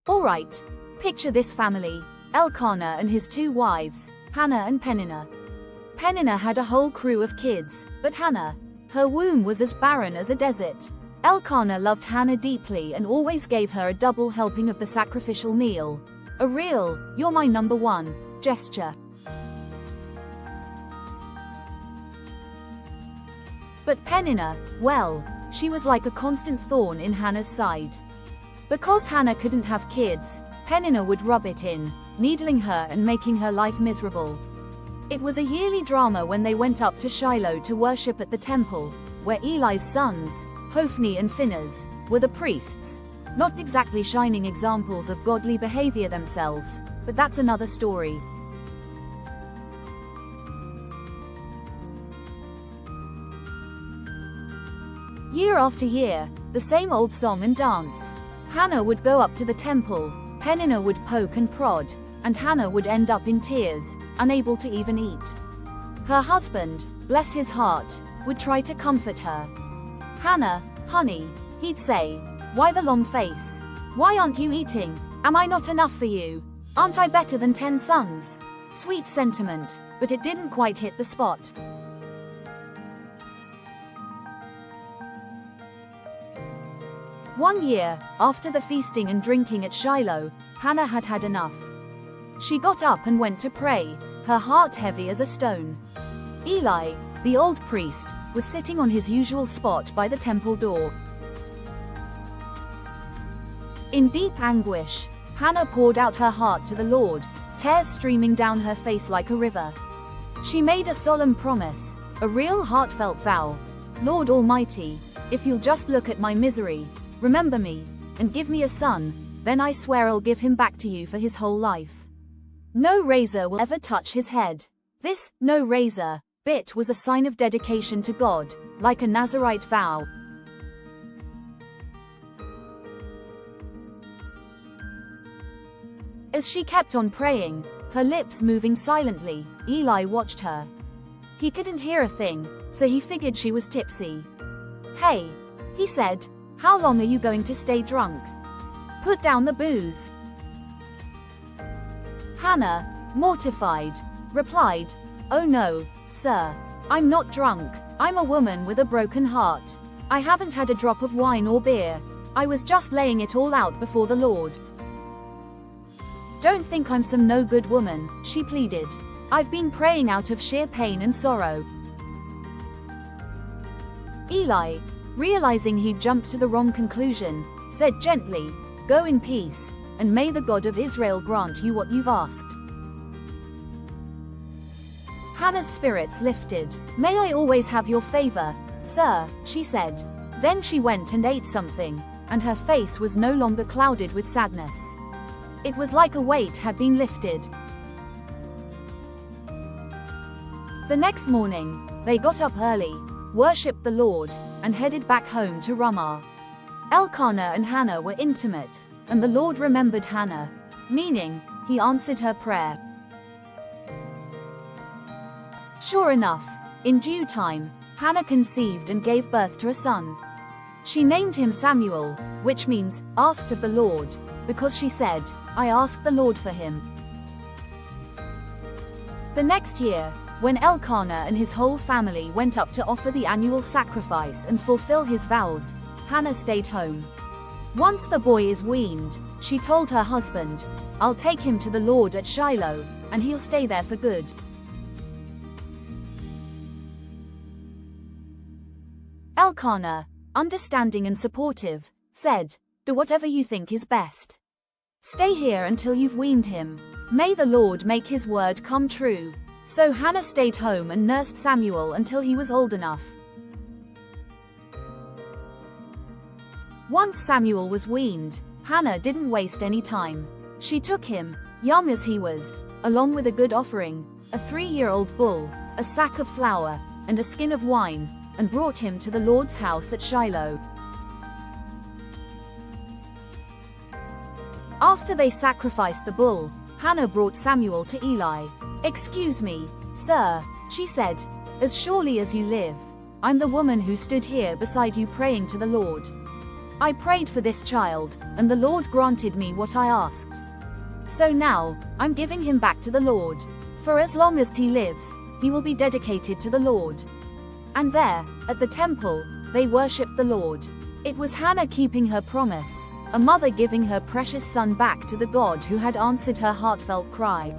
Alright, picture this family: Elkanah and his two wives, Hannah and Peninnah. Peninnah had a whole crew of kids, but Hannah, her womb was as barren as a desert. Elkanah loved Hannah deeply and always gave her a double helping of the sacrificial meal. A real, "you're my number one" gesture. But Peninnah, well, she was like a constant thorn in Hannah's side. Because Hannah couldn't have kids, Peninnah would rub it in, needling her and making her life miserable. It was a yearly drama when they went up to Shiloh to worship at the temple, where Eli's sons, Hophni and Phinehas, were the priests. Not exactly shining examples of godly behavior themselves, but that's another story. Year after year, the same old song and dance. Hannah would go up to the temple, Peninnah would poke and prod, and Hannah would end up in tears, unable to even eat. Her husband, bless his heart, would try to comfort her. "Hannah, honey," he'd say, "why the long face? Why aren't you eating? Am I not enough for you? Aren't I better than 10 sons?" Sweet sentiment, but it didn't quite hit the spot. One year, after the feasting and drinking at Shiloh, Hannah had had enough. She got up and went to pray, her heart heavy as a stone. Eli, the old priest, was sitting on his usual spot by the temple door. In deep anguish, Hannah poured out her heart to the Lord, tears streaming down her face like a river. She made a solemn promise, a real heartfelt vow. "Lord Almighty, if you'll just look at my misery, remember me, and give me a son, then I swear I'll give him back to you for his whole life. No razor will ever touch his head." This "no razor" bit was a sign of dedication to God, like a Nazirite vow. As she kept on praying, her lips moving silently, Eli watched her. He couldn't hear a thing, so he figured she was tipsy. "Hey," he said, "how long are you going to stay drunk? Put down the booze." Hannah, mortified, replied, "Oh no, sir. I'm not drunk. I'm a woman with a broken heart. I haven't had a drop of wine or beer. I was just laying it all out before the Lord." "Don't think I'm some no-good woman," she pleaded. "I've been praying out of sheer pain and sorrow." Eli, realizing he'd jumped to the wrong conclusion, said gently, "Go in peace, and may the God of Israel grant you what you've asked." Hannah's spirits lifted. "May I always have your favor, sir," she said. Then she went and ate something, and her face was no longer clouded with sadness. It was like a weight had been lifted. The next morning, they got up early, worshipped the Lord, and headed back home to Ramah. Elkanah and Hannah were intimate, and the Lord remembered Hannah, meaning, he answered her prayer. Sure enough, in due time, Hannah conceived and gave birth to a son. She named him Samuel, which means, asked of the Lord, because she said, "I asked the Lord for him." The next year, when Elkanah and his whole family went up to offer the annual sacrifice and fulfill his vows, Hannah stayed home. Once the boy is weaned, she told her husband, "I'll take him to the Lord at Shiloh, and he'll stay there for good." Elkanah, understanding and supportive, said, "Do whatever you think is best. Stay here until you've weaned him. May the Lord make his word come true." So Hannah stayed home and nursed Samuel until he was old enough. Once Samuel was weaned, Hannah didn't waste any time. She took him, young as he was, along with a good offering, a 3-year-old bull, a sack of flour, and a skin of wine, and brought him to the Lord's house at Shiloh. After they sacrificed the bull, Hannah brought Samuel to Eli. "Excuse me, sir," she said, "as surely as you live, I'm the woman who stood here beside you praying to the Lord. I prayed for this child, and the Lord granted me what I asked. So now, I'm giving him back to the Lord. For as long as he lives, he will be dedicated to the Lord." And there, at the temple, they worshipped the Lord. It was Hannah keeping her promise, a mother giving her precious son back to the God who had answered her heartfelt cry.